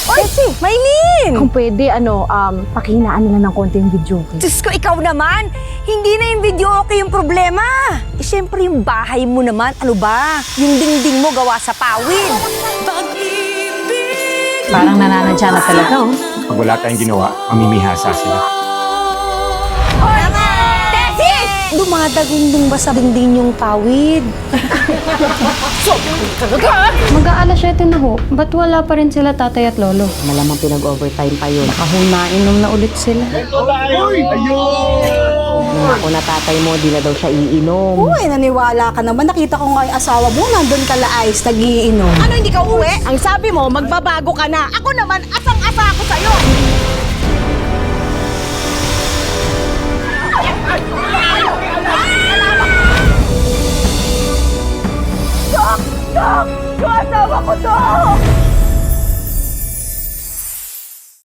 Oy, Maylin! Kung pwede, pakihinaan nila ng konti yung video. Diyos ko, ikaw naman! Hindi na yung video okay yung problema. Eh, syempre yung bahay mo naman, ano ba? Yung dingding mo gawa sa pawid. Parang nananadya na talaga, oh. Pag wala tayong ginawa, mamimihasa sila. Tessie! Dumadagundong ba sa dingding yung pawid? Mag-aalas 7 na ho. Ba't wala pa rin sila tatay at lolo? Malamang pinag-overtime pa yun. Kahunainom na ulit sila. Nung ako na tatay mo, di na daw siya iinom. Uy, naniwala ka naman. Nakita ko nga yung asawa mo, nandun ka laayos, nagiinom. Ano, hindi ka uwi? Ang sabi mo, magbabago ka na. Ako naman, asang-asa ako sa'yo. Dok! Dok! Yung asawa ko, Dok!